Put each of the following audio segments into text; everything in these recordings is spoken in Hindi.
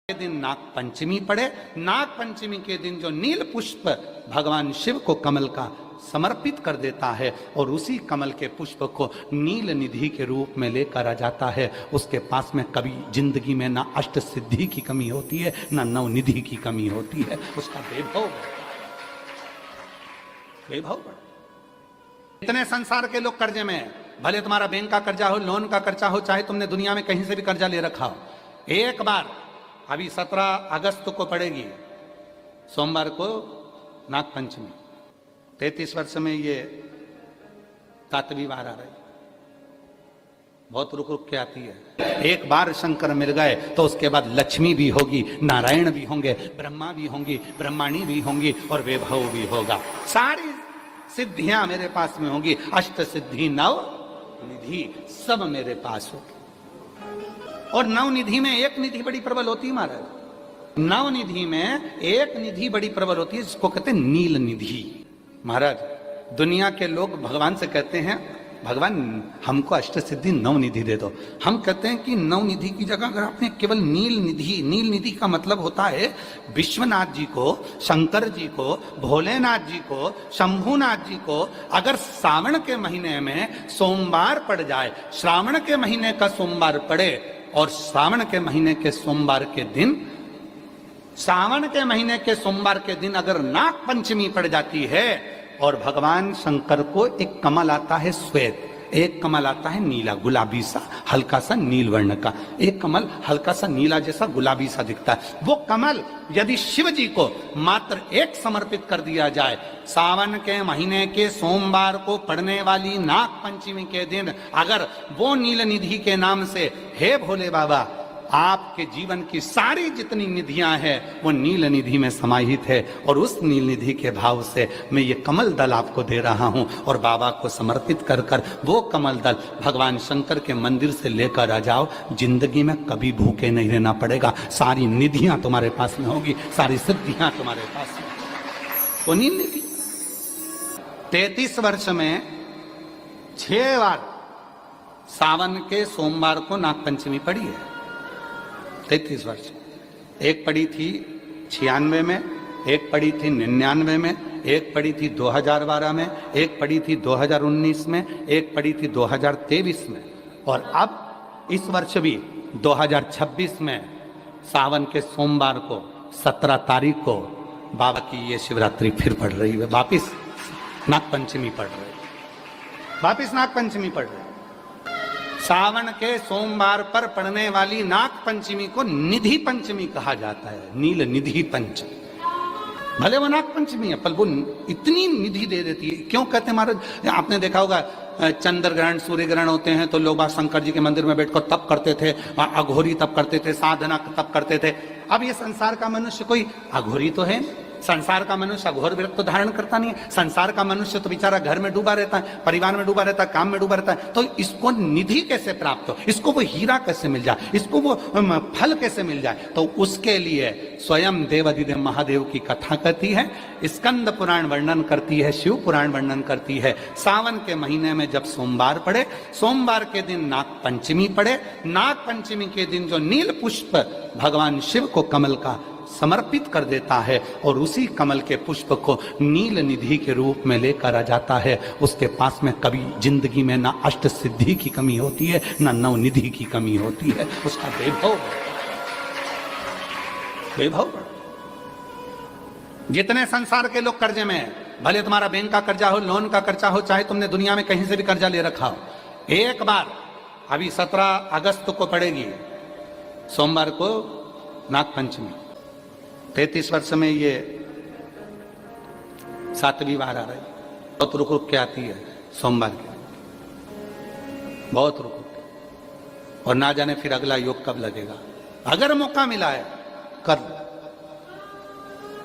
के दिन नाग पंचमी पड़े, नाग पंचमी के दिन जो नील पुष्प भगवान शिव को कमल का समर्पित कर देता है और उसी कमल के पुष्प को नील निधि के रूप में लेकर आ जाता है, उसके पास में कभी जिंदगी में ना अष्ट सिद्धि की कमी होती है ना नव निधि की कमी होती है। उसका वैभव इतने संसार के लोग कर्जे में है, भले तुम्हारा बैंक का कर्जा हो, लोन का कर्जा हो, चाहे तुमने दुनिया में कहीं से भी कर्जा ले रखा हो, एक बार अभी 17 अगस्त को पड़ेगी, सोमवार को नाग पंचमी, 33 वर्ष में ये 7वीं बार आ रही, बहुत रुक रुक के आती है। एक बार शंकर मिल गए तो उसके बाद लक्ष्मी भी होगी, नारायण भी होंगे, ब्रह्मा भी होंगी, ब्रह्माणी भी होंगी और वैभव भी होगा। सारी सिद्धियां मेरे पास में होंगी, अष्ट सिद्धि नव निधि सब मेरे पास होगी। और नव निधि में एक निधि बड़ी प्रबल होती है महाराज, नव निधि में एक निधि बड़ी प्रबल होती है जिसको कहते हैं नील निधि। महाराज दुनिया के लोग भगवान से कहते हैं भगवान हमको अष्ट सिद्धि नव निधि दे दो। हम कहते हैं कि नव निधि की जगह अगर आपने केवल नील निधि का मतलब होता है विश्वनाथ जी को, शंकर जी को, भोलेनाथ जी को, शंभुनाथ जी को अगर सावन के महीने में सोमवार पड़ जाए, श्रावण के महीने का सोमवार पड़े और सावन के महीने के सोमवार के दिन, सावन के महीने के सोमवार के दिन अगर नाग पंचमी पड़ जाती है और भगवान शंकर को एक कमल आता है श्वेत, एक कमल आता है नीला गुलाबी सा हल्का सा नील वर्ण का, एक कमल हल्का सा नीला जैसा गुलाबी सा दिखता है, वो कमल यदि शिव जी को मात्र एक समर्पित कर दिया जाए, सावन के महीने के सोमवार को पड़ने वाली नाग पंचमी के दिन अगर वो नील निधि के नाम से हे भोले बाबा आपके जीवन की सारी जितनी निधियां हैं वो नील निधि में समाहित है और उस नील निधि के भाव से मैं ये कमल दल आपको दे रहा हूं और बाबा को समर्पित कर कर वो कमल दल भगवान शंकर के मंदिर से लेकर आ जाओ, जिंदगी में कभी भूखे नहीं रहना पड़ेगा, सारी निधियां तुम्हारे पास में होगी, सारी सिद्धियां तुम्हारे पास में। वो नील निधि 33 वर्ष में 6 बार सावन के सोमवार को नाग पंचमी पड़ी है। 33 वर्ष, एक पड़ी थी 96 में, एक पड़ी थी 99 में, एक पड़ी थी 2012 में, एक पड़ी थी 2019 में, एक पड़ी थी 2023 में और अब इस वर्ष भी 2026 में सावन के सोमवार को 17 तारीख को बाबा की ये शिवरात्रि फिर पड़ रही है, वापिस नाग पंचमी पड़ रही है, वापिस नाग पंचमी पड़ रही है। सावन के सोमवार पर पड़ने वाली नाग पंचमी को निधि पंचमी कहा जाता है, नील निधि पंचमी। भले वो नाग पंचमी है पर वो इतनी निधि दे देती है। क्यों कहते हैं महाराज, आपने देखा होगा चंद्र ग्रहण सूर्य ग्रहण होते हैं तो लोग शंकर जी के मंदिर में बैठकर तप करते थे, अघोरी तप करते थे, साधना तप करते थे। अब ये संसार का मनुष्य कोई अघोरी तो है, संसार का मनुष्य अघोर विरक्त तो धारण करता नहीं है, संसार का मनुष्य तो बेचारा घर में डूबा रहता है, परिवार में डूबा रहता है, काम में डूबा रहता है, तो इसको निधि कैसे प्राप्त हो, इसको वो हीरा कैसे मिल जाए, इसको वो फल कैसे मिल जाए। तो उसके लिए स्वयं देवाधिदेव महादेव की कथा कहती है, स्कंद पुराण वर्णन करती है, शिव पुराण वर्णन करती है। सावन के महीने में जब सोमवार पड़े, सोमवार के दिन नाग पंचमी पड़े, नाग पंचमी के दिन जो नील पुष्प भगवान शिव को कमल का समर्पित कर देता है और उसी कमल के पुष्प को नील निधि के रूप में लेकर आ जाता है, उसके पास में कभी जिंदगी में ना अष्ट सिद्धि की कमी होती है ना नव निधि की कमी होती है। उसका वैभव जितने संसार के लोग कर्जे में है, भले तुम्हारा बैंक का कर्जा हो, लोन का कर्जा हो, चाहे तुमने दुनिया में कहीं से भी कर्जा ले रखा हो, एक बार अभी 17 अगस्त को पड़ेगी, सोमवार को नाग पंचमी, 33 वर्ष में ये 7वीं बार आ रही, बहुत रुक रुक के आती है सोमवार के, बहुत रुक रुक, और ना जाने फिर अगला योग कब लगेगा। अगर मौका मिला है कर,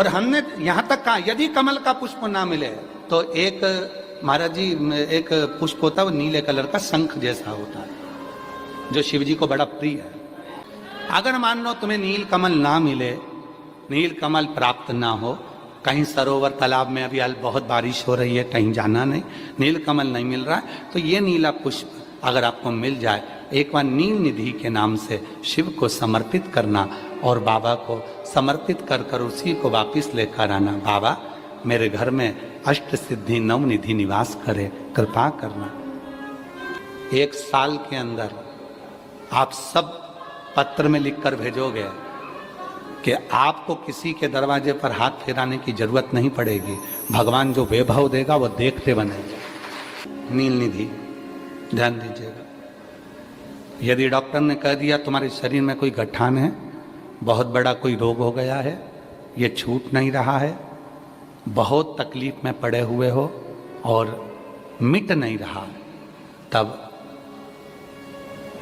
और हमने यहां तक कहा यदि कमल का पुष्प ना मिले तो एक महाराज जी एक पुष्प होता है वो नीले कलर का शंख जैसा होता है जो शिव जी को बड़ा प्रिय है। अगर मान लो तुम्हें नील कमल ना मिले, नील कमल प्राप्त ना हो, कहीं सरोवर तालाब में अभी बहुत बारिश हो रही है, कहीं जाना नहीं, नील कमल नहीं मिल रहा है, तो ये नीला पुष्प अगर आपको मिल जाए, एक बार नील निधि के नाम से शिव को समर्पित करना और बाबा को समर्पित कर कर उसी को वापस लेकर आना। बाबा मेरे घर में अष्ट सिद्धि नव निधि निवास करे, कृपा करना। 1 साल के अंदर आप सब पत्र में लिखकर भेजोगे कि आपको किसी के दरवाजे पर हाथ फेराने की जरूरत नहीं पड़ेगी, भगवान जो वैभव देगा वो देखते बनेगा। नील निधि ध्यान दीजिएगा। यदि डॉक्टर ने कह दिया तुम्हारे शरीर में कोई गठान है, बहुत बड़ा कोई रोग हो गया है, ये छूट नहीं रहा है, बहुत तकलीफ में पड़े हुए हो और मिट नहीं रहा, तब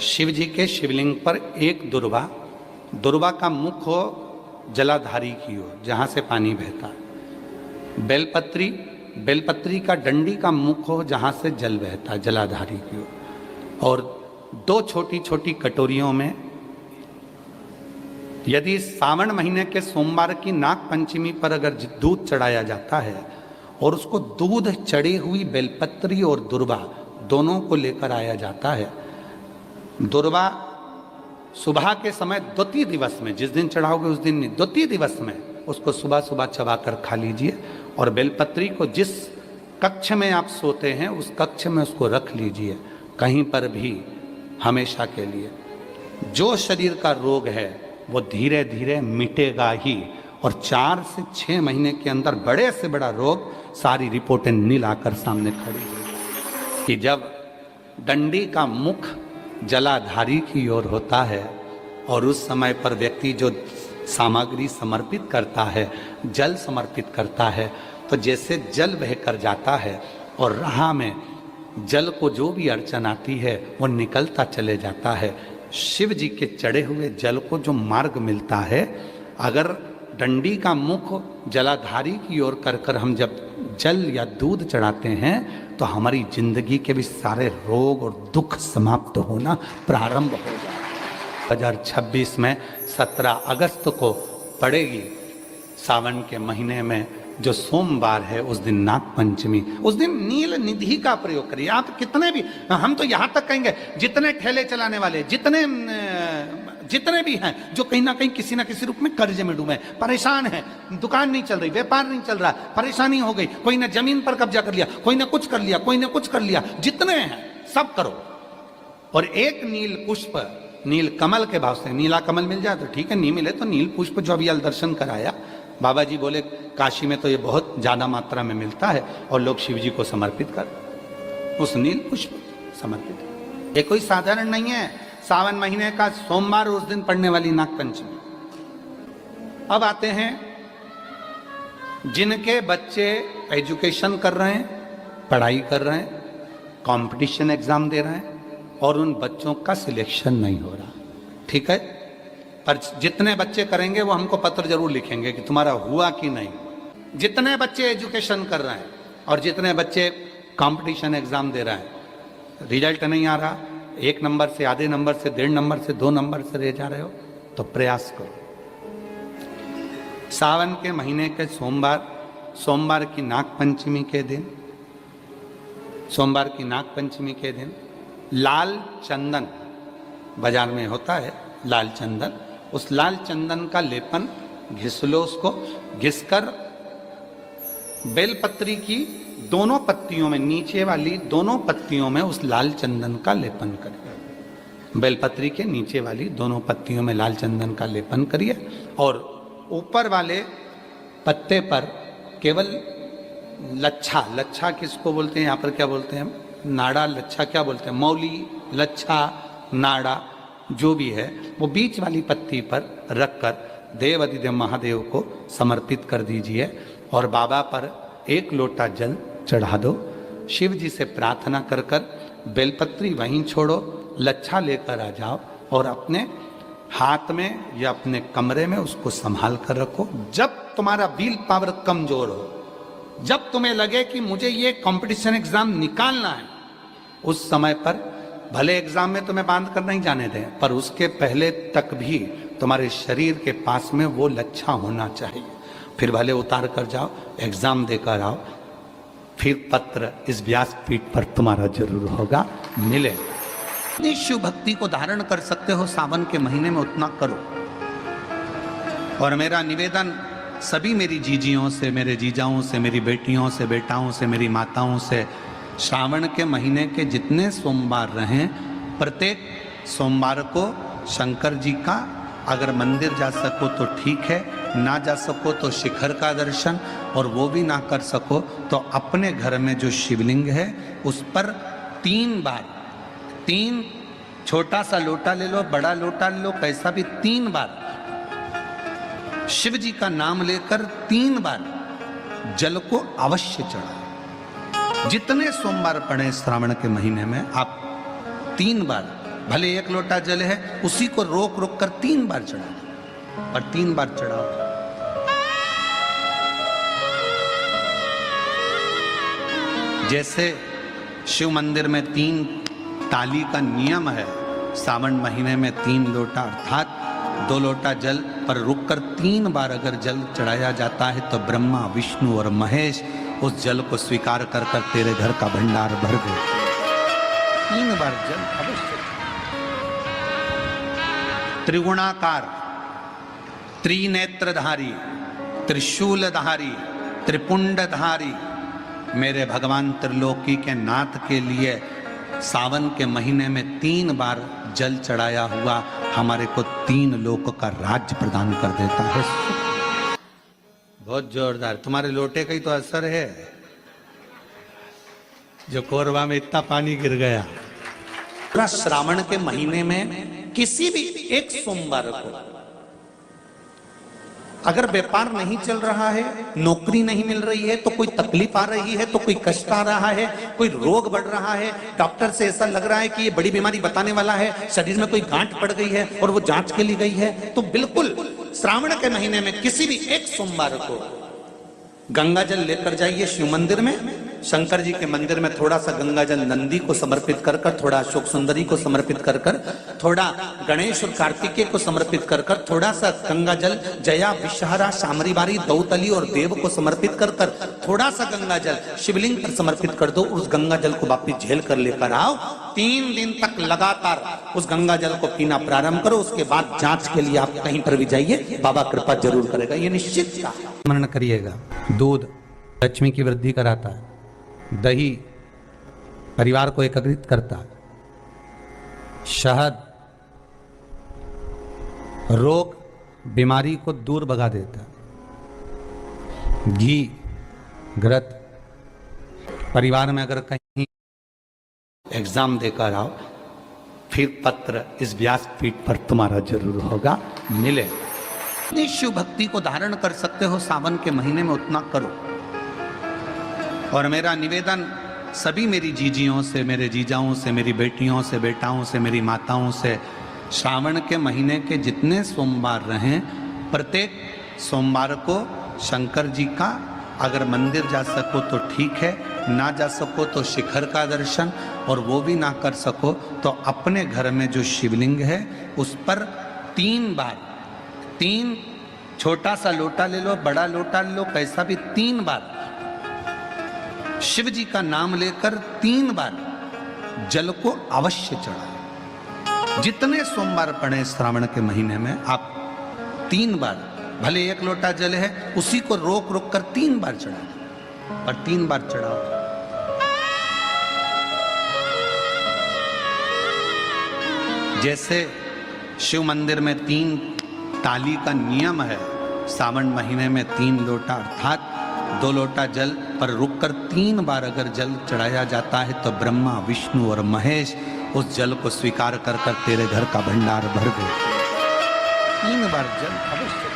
शिव जी के शिवलिंग पर एक दुर्वा का मुख हो जलाधारी की ओर जहाँ से पानी बहता है, बेलपत्री का डंडी का मुख हो जहाँ से जल बहता है जलाधारी की ओर, और 2 छोटी छोटी कटोरियों में यदि सावन महीने के सोमवार की नाग पंचमी पर अगर दूध चढ़ाया जाता है और उसको दूध चढ़ी हुई बेलपत्री और दुर्वा दोनों को लेकर आया जाता है, दुर्वा सुबह के समय द्वितीय दिवस में, जिस दिन चढ़ाओगे उस दिन नहीं, द्वितीय दिवस में उसको सुबह सुबह चबाकर खा लीजिए, और बेलपत्री को जिस कक्ष में आप सोते हैं उस कक्ष में उसको रख लीजिए, कहीं पर भी हमेशा के लिए। जो शरीर का रोग है वो धीरे धीरे मिटेगा ही, और 4 से 6 महीने के अंदर बड़े से बड़ा रोग सारी रिपोर्टें नील आकर सामने खड़ी हुई कि जब डंडी का मुख जलाधारी की ओर होता है और उस समय पर व्यक्ति जो सामग्री समर्पित करता है, जल समर्पित करता है, तो जैसे जल बहकर जाता है और राह में जल को जो भी अड़चन आती है वो निकलता चले जाता है। शिव जी के चढ़े हुए जल को जो मार्ग मिलता है, अगर डंडी का मुख जलाधारी की ओर कर कर हम जब जल या दूध चढ़ाते हैं तो हमारी जिंदगी के भी सारे रोग और दुख समाप्त होना प्रारंभ हो जाए। 2026 में 17 अगस्त को पड़ेगी सावन के महीने में जो सोमवार है, उस दिन नाग पंचमी, उस दिन नील निधि का प्रयोग करिए। आप कितने भी, हम तो यहां तक कहेंगे जितने ठेले चलाने वाले, जितने भी हैं जो कहीं ना कहीं किसी ना किसी रूप में कर्ज में डूबे, परेशान है, दुकान नहीं चल रही, व्यापार नहीं चल रहा, परेशानी हो गई, कोई ने जमीन पर कब्जा कर लिया, कोई ने कुछ कर लिया, कोई ने कुछ कर लिया, जितने हैं सब करो, और एक नील पुष्प, नील कमल के भाव से, नीला कमल मिल जाए तो ठीक है, नहीं मिले तो नील पुष्प जो अभी दर्शन कराया, बाबा जी बोले काशी में तो ये बहुत ज्यादा मात्रा में मिलता है और लोग शिव जी को समर्पित कर, उस नील पुष्प समर्पित। ये कोई साधारण नहीं है, सावन महीने का सोमवार उस दिन पड़ने वाली नाग पंचमी। अब आते हैं जिनके बच्चे एजुकेशन कर रहे हैं, पढ़ाई कर रहे हैं, कंपटीशन एग्जाम दे रहे हैं और उन बच्चों का सिलेक्शन नहीं हो रहा, ठीक है, पर जितने बच्चे करेंगे वो हमको पत्र जरूर लिखेंगे कि तुम्हारा हुआ कि नहीं। जितने बच्चे एजुकेशन कर रहे हैं और जितने बच्चे कंपटीशन एग्जाम दे रहे हैं, रिजल्ट नहीं आ रहा, 1 नंबर से, आधे नंबर से, 1.5 नंबर से, 2 नंबर से रह जा रहे हो, तो प्रयास करो। सावन के महीने के सोमवार की नाग पंचमी के दिन, सोमवार की नाग पंचमी के दिन लाल चंदन बाजार में होता है, लाल चंदन, उस लाल चंदन का लेपन घिस लो, उसको घिसकर बेलपत्री की दोनों पत्तियों में, नीचे वाली दोनों पत्तियों में उस लाल चंदन का लेपन करिए। बेलपत्री के नीचे वाली दोनों पत्तियों में लाल चंदन का लेपन करिए और ऊपर वाले पत्ते पर केवल लच्छा, लच्छा किसको बोलते हैं यहाँ पर, क्या बोलते हैं, नाड़ा, लच्छा क्या बोलते हैं, मौली, लच्छा, नाड़ा जो भी है, वो बीच वाली पत्ती पर रखकर देव अधिदेव महादेव को समर्पित कर दीजिए और बाबा पर 1 लोटा जल चढ़ा दो। शिव जी से प्रार्थना कर कर बेलपत्री वहीं छोड़ो, लच्छा लेकर आ जाओ और अपने हाथ में या अपने कमरे में उसको संभाल कर रखो। जब तुम्हारा विल पावर कमजोर हो, जब तुम्हें लगे कि मुझे ये कंपटीशन एग्जाम निकालना है, उस समय पर भले एग्जाम में तुम्हें बांध कर नहीं जाने दें, पर उसके पहले तक भी तुम्हारे शरीर के पास में वो लच्छा होना चाहिए। फिर भले उतार कर जाओ, एग्जाम देकर आओ, फिर पत्र इस व्यासपीठ पर तुम्हारा जरूर होगा, मिले। जितनी शिव भक्ति को धारण कर सकते हो सावन के महीने में उतना करो। और मेरा निवेदन सभी मेरी जीजियों से, मेरे जीजाओं से, मेरी बेटियों से, बेटाओं से, मेरी माताओं से, श्रावण के महीने के जितने सोमवार रहें, प्रत्येक सोमवार को शंकर जी का अगर मंदिर जा सको तो ठीक है, ना जा सको तो शिखर का दर्शन, और वो भी ना कर सको तो अपने घर में जो शिवलिंग है उस पर 3 बार, 3 छोटा सा लोटा ले लो, बड़ा लोटा ले लो, कैसा भी 3 बार शिव जी का नाम लेकर 3 बार जल को अवश्य चढ़ाओ। जितने सोमवार पड़े श्रावण के महीने में आप 3 बार, भले 1 लोटा जल है उसी को रोक रोक कर 3 बार चढ़ाओ, और 3 बार चढ़ाओ। जैसे शिव मंदिर में 3 ताली का नियम है, सावन महीने में 3 लोटा अर्थात 2 लोटा जल पर रुककर 3 बार अगर जल चढ़ाया जाता है तो ब्रह्मा, विष्णु और महेश उस जल को स्वीकार कर कर तेरे घर का भंडार भर दे। 3 बार जल अवश्य। त्रिगुणाकार, त्रिनेत्रधारी, त्रिशूलधारी, त्रिपुंडधारी मेरे भगवान त्रिलोकी के नाथ के लिए सावन के महीने में 3 बार जल चढ़ाया हुआ हमारे को 3 लोक का राज्य प्रदान कर देता है। बहुत जोरदार। तुम्हारे लोटे का ही तो असर है जो कोरबा में इतना पानी गिर गया। पूरा श्रावण के महीने में किसी भी एक सोमवार को अगर व्यापार नहीं चल रहा है, नौकरी नहीं मिल रही है, तो कोई तकलीफ आ रही है, तो कोई कष्ट आ रहा है, कोई रोग बढ़ रहा है, डॉक्टर से ऐसा लग रहा है कि ये बड़ी बीमारी बताने वाला है, शरीर में कोई गांठ पड़ गई है और वो जांच के लिए गई है, तो बिल्कुल श्रावण के महीने में किसी भी एक सोमवार को गंगा जल लेकर जाइए शिव मंदिर में। शंकर जी के मंदिर में थोड़ा सा गंगा जल नंदी को समर्पित कर कर, थोड़ा अशोक सुंदरी को समर्पित कर कर, थोड़ा गणेश और कार्तिकेय को समर्पित कर कर, थोड़ा सा गंगा जल जया, विषहरा, शामरीबारी, दौतली और देव को समर्पित कर कर, थोड़ा सा गंगा जल शिवलिंग पर समर्पित कर दो। उस गंगा जल को वापिस झेल कर लेकर आओ। 3 दिन तक लगातार उस गंगा जल को पीना प्रारंभ करो। उसके बाद जांच के लिए आप कहीं पर भी जाइए, बाबा कृपा जरूर करेगा, ये निश्चित का। स्मरण करिएगा, दूध लक्ष्मी की वृद्धि कराता है, दही परिवार को एकत्रित करता है, शहद रोग बीमारी को दूर भगा देता है, घी घृत परिवार में अगर कहीं एग्जाम देकर आओ फिर पत्र इस व्यासपीठ पर तुम्हारा जरूर होगा, मिले। जितनी शिव भक्ति को धारण कर सकते हो सावन के महीने में उतना करो। और मेरा निवेदन सभी मेरी जीजियों से, मेरे जीजाओं से, मेरी बेटियों से, बेटाओं से, मेरी माताओं से, श्रावण के महीने के जितने सोमवार रहें, प्रत्येक सोमवार को शंकर जी का अगर मंदिर जा सको तो ठीक है, ना जा सको तो शिखर का दर्शन, और वो भी ना कर सको तो अपने घर में जो शिवलिंग है उस पर 3 बार, 3 छोटा सा लोटा ले लो, बड़ा लोटा ले लो, कैसा भी 3 बार शिव जी का नाम लेकर 3 बार जल को अवश्य चढ़ाओ। जितने सोमवार पड़े श्रावण के महीने में आप 3 बार, भले 1 लोटा जल है उसी को रोक रोक कर 3 बार चढ़ाओ, और 3 बार चढ़ाओ। जैसे शिव मंदिर में 3 ताली का नियम है, सावन महीने में 3 लोटा अर्थात 2 लोटा जल पर रुककर 3 बार अगर जल चढ़ाया जाता है तो ब्रह्मा, विष्णु और महेश उस जल को स्वीकार कर कर तेरे घर का भंडार भर दे। 3 बार जल अवश्य।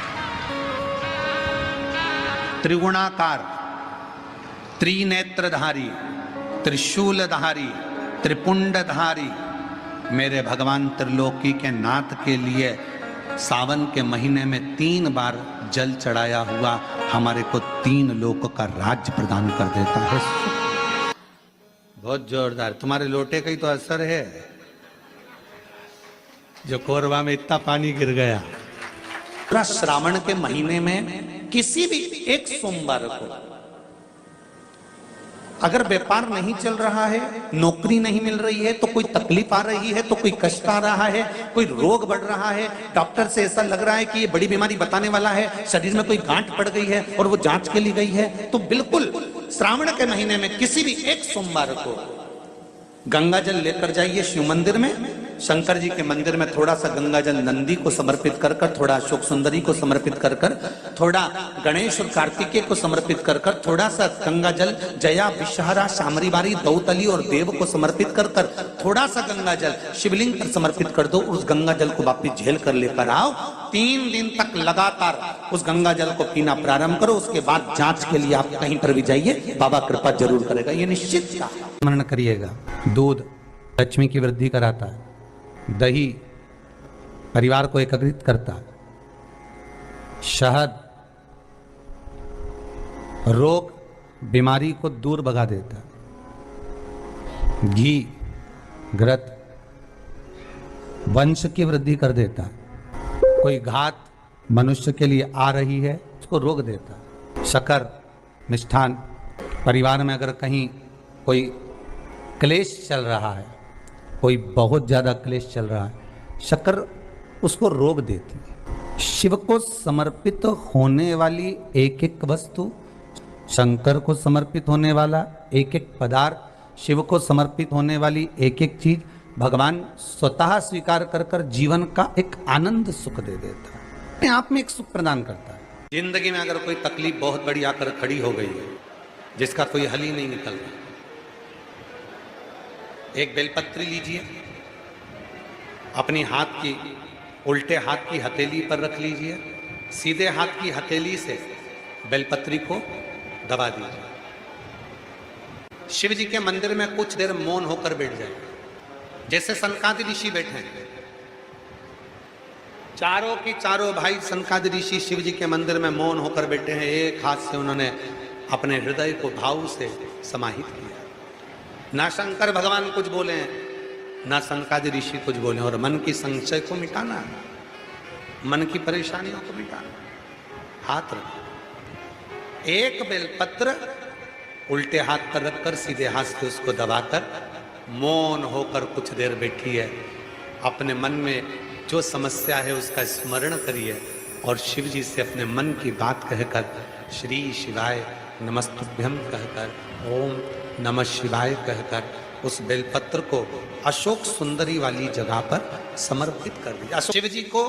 त्रिगुणाकार, त्रिनेत्रधारी, त्रिशूलधारी, त्रिपुंडधारी मेरे भगवान त्रिलोकी के नाथ के लिए सावन के महीने में 3 बार जल चढ़ाया हुआ हमारे को 3 लोक का राज्य प्रदान कर देता है। बहुत जोरदार। तुम्हारे लोटे का ही तो असर है जो कोरबा में इतना पानी गिर गया। पूरा श्रावण के महीने में किसी भी एक सोमवार को अगर व्यापार नहीं चल रहा है, नौकरी नहीं मिल रही है, तो कोई तकलीफ आ रही है, तो कोई कष्ट आ रहा है, कोई रोग बढ़ रहा है, डॉक्टर से ऐसा लग रहा है कि ये बड़ी बीमारी बताने वाला है, शरीर में कोई गांठ पड़ गई है और वो जांच के लिए गई है, तो बिल्कुल श्रावण के महीने में किसी भी एक सोमवार को गंगा जल लेकर जाइए शिव मंदिर में, शंकर जी के मंदिर में थोड़ा सा गंगा जल नंदी को समर्पित कर कर, थोड़ा अशोक सुंदरी को समर्पित कर कर, थोड़ा गणेश और कार्तिकेय को समर्पित कर कर, थोड़ा सा गंगा जल जया विषहरा शामरीवारी दौतली और देव को समर्पित कर कर, थोड़ा सा गंगा जल शिवलिंग पर समर्पित कर दो। उस गंगा जल को वापिस झेल कर लेकर आओ। 3 दिन तक लगातार उस गंगा जल को पीना प्रारंभ करो। उसके बाद जांच के लिए आप कहीं पर भी जाइए, बाबा कृपा जरूर करेगा, ये निश्चित स्मरण करिएगा। दूध लक्ष्मी की वृद्धि कराता है, दही परिवार को एकत्रित करता है, शहद रोग बीमारी को दूर भगा देता है, घी घृत वंश की वृद्धि कर देता है, कोई घात मनुष्य के लिए आ रही है उसको रोक देता है, शक्कर मिष्ठान परिवार में अगर कहीं कोई क्लेश चल रहा है, कोई बहुत ज्यादा क्लेश चल रहा है, शक्कर उसको रोक देती है। शिव को समर्पित होने वाली एक एक वस्तु, शंकर को समर्पित होने वाला एक एक पदार्थ, शिव को समर्पित होने वाली एक एक चीज भगवान स्वतः स्वीकार कर कर जीवन का एक आनंद सुख दे देता है, अपने आप में एक सुख प्रदान करता है। जिंदगी में अगर कोई तकलीफ बहुत बड़ी आकर खड़ी हो गई है जिसका कोई हल ही नहीं निकल रहा, एक बेलपत्री लीजिए, अपनी हाथ की उल्टे हाथ की हथेली पर रख लीजिए, सीधे हाथ की हथेली से बेलपत्री को दबा दीजिए। शिव जी के मंदिर में कुछ देर मौन होकर बैठ जाए, जैसे सनकादि ऋषि बैठे हैं। चारों की चारों भाई सनकादि ऋषि शिव जी के मंदिर में मौन होकर बैठे हैं। एक हाथ से उन्होंने अपने हृदय को भाव से समाहित किया। ना शंकर भगवान कुछ बोले हैं, ना सनकादि ऋषि कुछ बोले, और मन की संशय को मिटाना, मन की परेशानियों को मिटाना। हाथ रखो, एक बेलपत्र उल्टे हाथ पर रखकर सीधे हाथ से उसको दबाकर मौन होकर कुछ देर बैठी है। अपने मन में जो समस्या है उसका स्मरण करिए और शिव जी से अपने मन की बात कहकर श्री शिवाय नमस्तुभ्यम कहकर, ओम नमः शिवाय कहकर उस बेलपत्र को अशोक सुंदरी वाली जगह पर समर्पित कर दिया। शिव जी को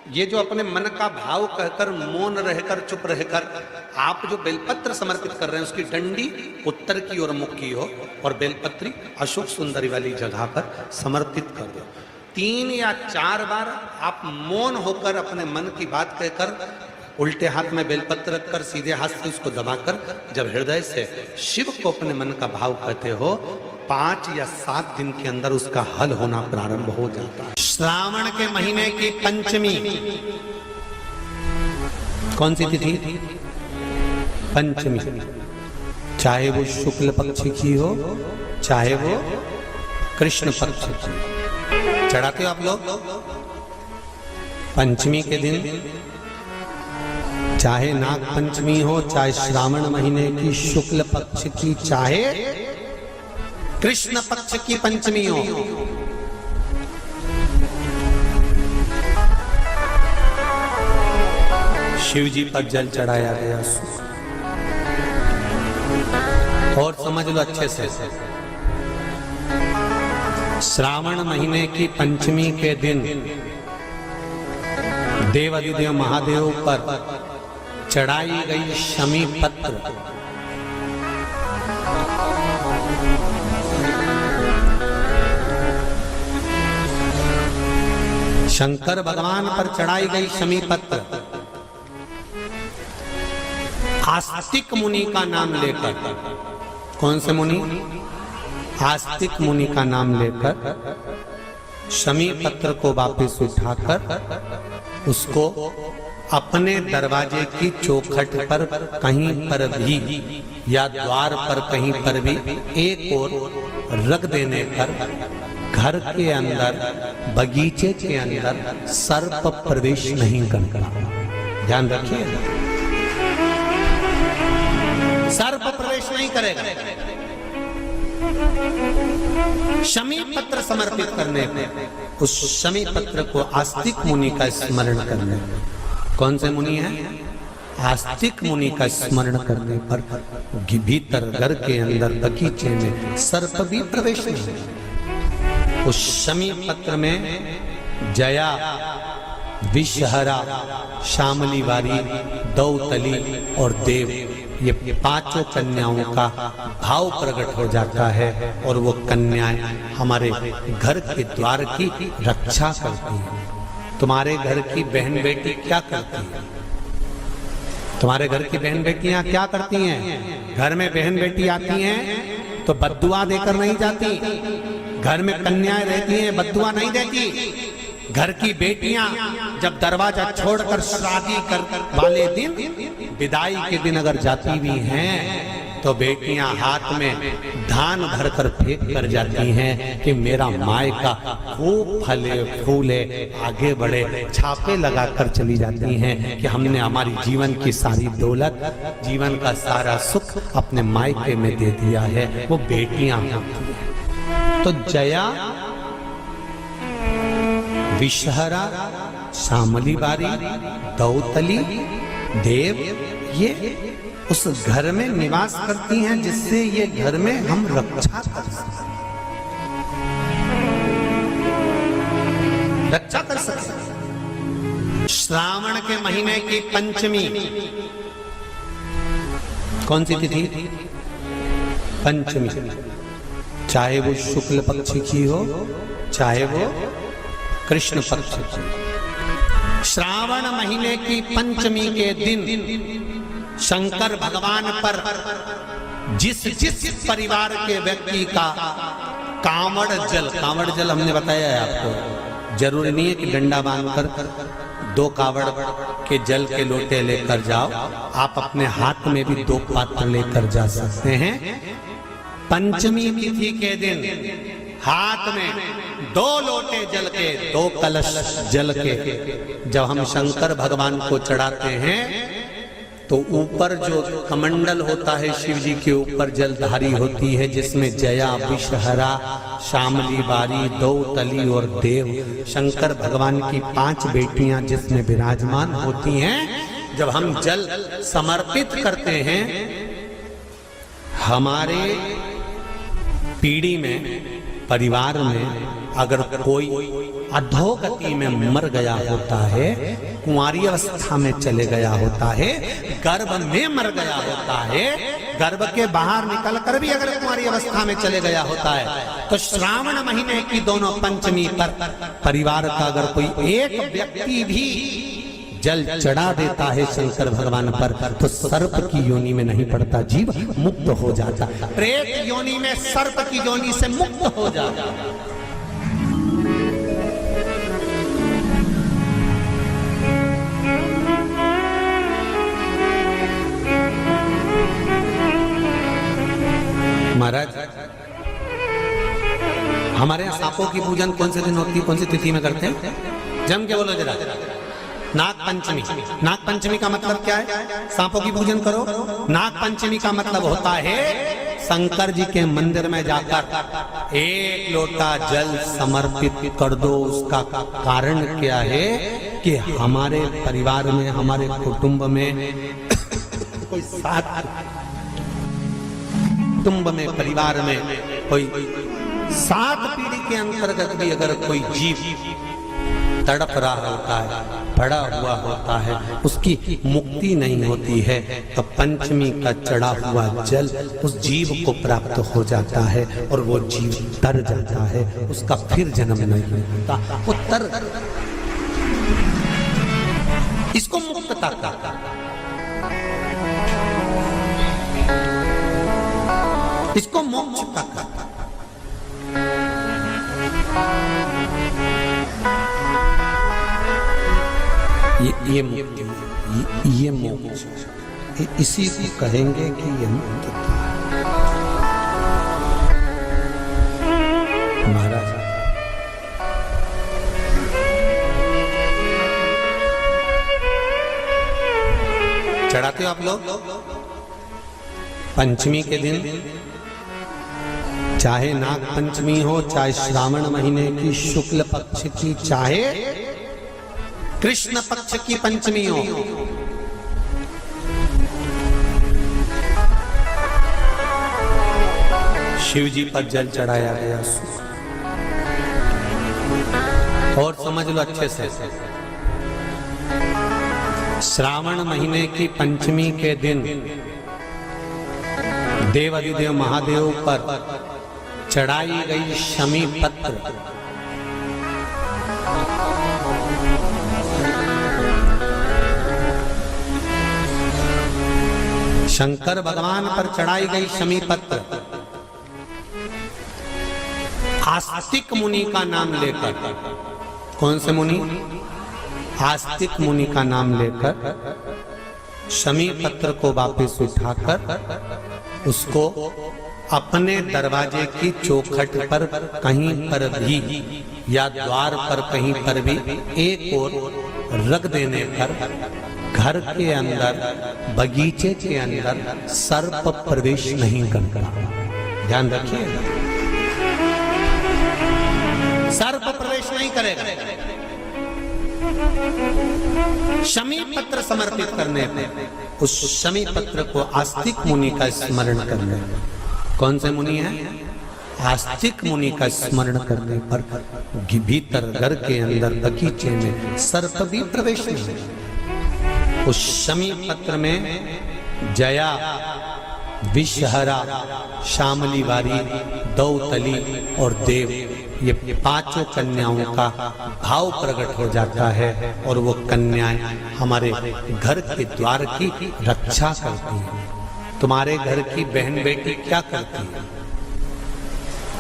ये जो अपने मन का भाव कहकर मौन रहकर चुप रहकर आप जो बेलपत्र समर्पित कर रहे हैं उसकी डंडी उत्तर की ओर मुख की हो और बेलपत्री अशोक सुंदरी वाली जगह पर समर्पित कर दो। 3 या 4 बार आप मौन होकर अपने मन की बात कहकर उल्टे हाथ में बेलपत्र रखकर सीधे हाथ से उसको दबाकर जब हृदय से शिव को अपने मन का भाव कहते हो, 5 या 7 दिन के अंदर उसका हल होना प्रारंभ हो जाता है। श्रावण के महीने की पंचमी कौन सी तिथि? पंचमी, चाहे वो शुक्ल पक्ष की हो चाहे वो कृष्ण पक्ष की। चढ़ाते हो आप लोग पंचमी के दिन, चाहे नाग पंचमी हो, चाहे श्रावण महीने की शुक्ल पक्ष की, चाहे कृष्ण पक्ष की पंचमी हो, शिव जी पर जल चढ़ाया गया। और समझ लो अच्छे से, श्रावण महीने की पंचमी के दिन देवाधिदेव महादेव पर चढ़ाई गई शमी पत्र शंकर भगवान पर चढ़ाई गई शमी पत्र आस्तिक मुनि का नाम लेकर, कौन से मुनि? आस्तिक मुनि का नाम लेकर शमी पत्र को वापस उठाकर उसको अपने दरवाजे की चौखट पर कहीं पर भी या द्वार पर कहीं पर भी एक ओर रख देने पर घर के अंदर, बगीचे के अंदर सर्प प्रवेश नहीं करता। ध्यान रखिए। सर्प प्रवेश नहीं करेगा। शमी पत्र समर्पित करने पर, उस शमी पत्र को आस्तिक मुनि का स्मरण करने पर, कौन से मुनि हैं? आस्तिक मुनि का स्मरण करने पर भीतर घर के अंदर बगीचे में सर्प भी प्रवेश नहीं। उस शमी पत्र में जया, विषहरा, शामली वारी, दौतली और देव, ये पांचों कन्याओं का भाव प्रकट हो जाता है और वो कन्याएं हमारे घर के द्वार की रक्षा करती हैं। तुम्हारे घर की बहन बेटी क्या करती है? तुम्हारे घर की बहन बेटियां क्या करती हैं? घर में बहन बेटी आती हैं तो बद्दुआ देकर नहीं जाती। घर में कन्याएं रहती हैं, बद्दुआ नहीं देती। घर की बेटियां जब दरवाजा छोड़कर शादी कर वाले दिन, विदाई के दिन अगर जाती भी हैं तो बेटियां हाथ में धान भरकर फेंक कर जाती हैं कि मेरा मायका खूब फले फूले आगे बढ़े। छापे लगाकर चली जाती हैं कि हमने हमारी जीवन की सारी दौलत, जीवन का सारा सुख अपने मायके में दे दिया है। वो बेटियां तो जया, विषहरा, शामली बारी, दौतली, देव, ये उस घर में निवास करती हैं जिससे ये घर में हम रक्षा कर सकें, रक्षा कर सकें। श्रावण के महीने की पंचमी, कौन सी तिथि? पंचमी। चाहे वो शुक्ल पक्ष की हो, चाहे वो कृष्ण पक्ष की। श्रावण महीने की पंचमी के दिन शंकर भगवान पर जिस जिस परिवार के व्यक्ति का कांवड़ जल हमने बताया है आपको, जरूरी नहीं है कि डंडा बांधकर 2 कावड़ के जल के लोटे लेकर जाओ, आप अपने हाथ में भी 2 पात्र लेकर जा सकते हैं। पंचमी तिथि के दिन हाथ में 2 लोटे जल के, 2 कलश जल के जब हम शंकर भगवान को चढ़ाते हैं तो ऊपर जो कमंडल होता है शिव जी के ऊपर जलधारी होती है, जिसमें जया, विषहरा, शामली बारी, दौतली और देव, शंकर भगवान की 5 बेटियां जिसमें विराजमान होती हैं। जब हम जल समर्पित करते हैं, हमारे पीढ़ी में, परिवार में अगर कोई अधोगति में मर गया होता है, कुंवारी अवस्था में चले गया होता है, गर्भ में मर गया होता है, गर्भ के बाहर निकल कर भी अगर कुंवारी अवस्था में चले गया होता है, तो श्रावण महीने की दोनों पंचमी पर परिवार का अगर कोई एक व्यक्ति भी जल चढ़ा देता है शंकर भगवान पर, तो सर्प की योनि में नहीं पड़ता, जीव मुक्त हो जाता, प्रेत योनि में सर्प की योनि से मुक्त हो जाता। महाराज, हमारे यहाँ सांपों की पूजन कौन से दिन होती है, कौन सी तिथि में करते हैं? जम के बोलो जरा। नाग पंचमी। नाग पंचमी का मतलब क्या है? सांपों की पूजन करो। नाग पंचमी का मतलब होता है शंकर जी के मंदिर में जाकर 1 लोटा जल समर्पित कर दो। उसका कारण क्या है कि हमारे परिवार में, हमारे कुटुंब में कोई कुटुंब में, परिवार में कोई 7 पीढ़ी के अंतर्गत भी अगर कोई जीव तड़प रहा होता है, पड़ा हुआ होता है, उसकी मुक्ति नहीं होती है, तो पंचमी का चढ़ा हुआ जल उस जीव को प्राप्त हो जाता है और वो जीव तर जाता है, उसका फिर जन्म नहीं होता, वो तर, इसको मुक्तता कहता है, इसको मोक्ष कहता है। ये मोक्ष, इसी को कहेंगे कि ये मुक्तता। महाराज, चढ़ाते हो आप लोग? पंचमी के दिन, चाहे नाग पंचमी हो, चाहे श्रावण महीने की शुक्ल पक्ष की, चाहे कृष्ण पक्ष की पंचमी हो, शिव जी पर जल चढ़ाया गया। और समझ लो अच्छे से, श्रावण महीने की पंचमी के दिन देवाधिदेव महादेव पर चढ़ाई गई शमी पत्र शंकर भगवान पर चढ़ाई गई शमी पत्र आस्तिक मुनि का नाम लेकर, कौन से मुनि? आस्तिक मुनि का नाम लेकर शमी पत्र को वापस उठाकर उसको अपने दरवाजे की चौखट पर कहीं पर भी या द्वार पर कहीं पर भी एक ओर रख देने पर घर के अंदर, बगीचे के अंदर सर्प प्रवेश नहीं करता। ध्यान रखिए, सर्प प्रवेश नहीं करेगा। शमी पत्र समर्पित करने पर, उस शमी पत्र को आस्तिक मुनि का स्मरण करने पर, कौन से मुनि है? आस्तिक मुनि का स्मरण करने पर भीतर घर के अंदर बगीचे में सर्प भी प्रवेश नहीं। उस शमी पत्र में जया, विषहरा, शामली वारी, दौतली और देव, ये पांचों कन्याओं का भाव प्रकट हो जाता है और वो कन्याएं हमारे घर के द्वार की रक्षा करती हैं। तुम्हारे घर की बहन बेटी क्या करती है?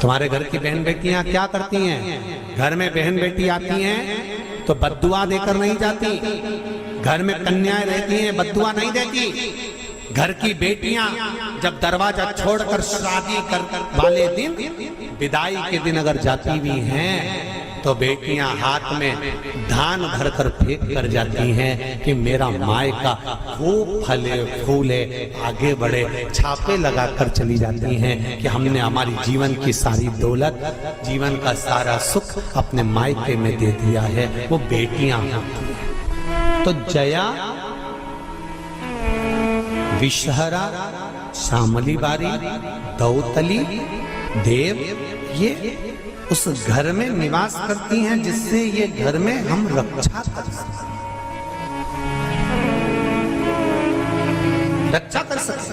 तुम्हारे घर की बहन बेटियां क्या करती हैं? घर में बहन बेटी आती हैं तो बद्दुआ देकर नहीं जाती। घर में कन्याएं रहती हैं, बद्दुआ नहीं देती। घर की बेटियां जब दरवाजा छोड़कर शादी कर वाले दिन, विदाई के दिन अगर जाती भी हैं तो बेटियां हाथ में धान भरकर फेंक कर जाती हैं कि मेरा मायका खूब फले फूले आगे बढ़े। छापे लगाकर चली जाती हैं कि हमने हमारी जीवन की सारी दौलत, जीवन का सारा सुख अपने मायके में दे दिया है। वो बेटियां तो जया, विषहरा, शामली बारी, दौतली, देव, ये उस घर में निवास करती हैं जिससे ये घर में हम रक्षा कर सकते, रक्षा कर सकते।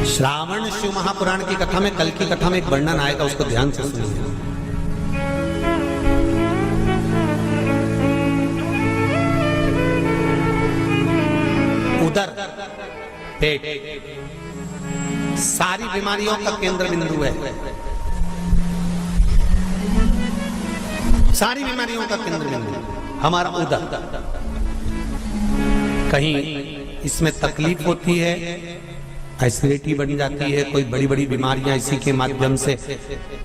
श्रावण शिव महापुराण की कथा में, कल की कथा में एक वर्णन आएगा, उसको ध्यान से सुनिए। उदर, पेट, सारी बीमारियों का केंद्र बिंदु है। सारी बीमारियों का केंद्र बिंदु हमारा उदर। कहीं इसमें तकलीफ होती है, एसिडिटी बन जाती है, कोई बड़ी बड़ी बीमारियां इसी के माध्यम से,